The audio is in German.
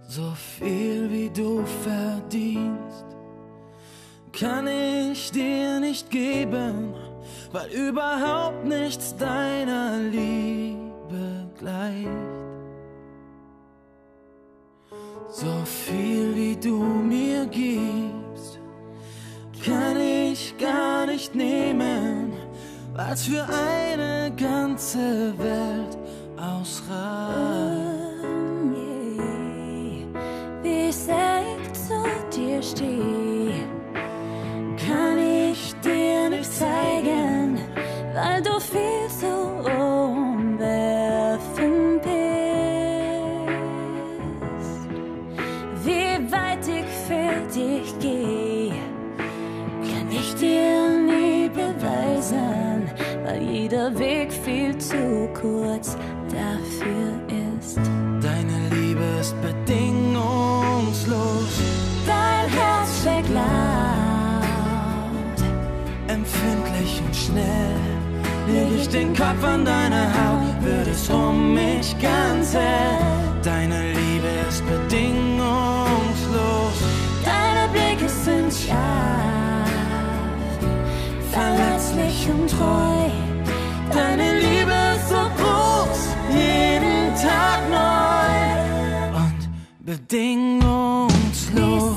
So viel wie du verdienst, kann ich dir nicht geben, weil überhaupt nichts deiner Liebe gleicht. So viel wie du mir gibst, kann ich gar nicht nehmen, weil's für eine ganze Welt ausreicht. Wie ich zu dir stehe, kann ich dir nicht zeigen, weil du viel zu umwerfend bist. Wie weit ich für dich gehe, kann ich dir nie beweisen, weil jeder Weg viel zu kurz dafür ist. Deine Liebe ist bedingungslos, Dein Herz schlägt laut, empfindlich und schnell. Leg ich den Kopf an deine Haut, wird es um mich ganz hell. Deine Liebe ist bedingungslos, deine Blicke sind scharf, verletzlich und treu. deine Liebe ist so groß, jeden Tag neu und bedingungslos.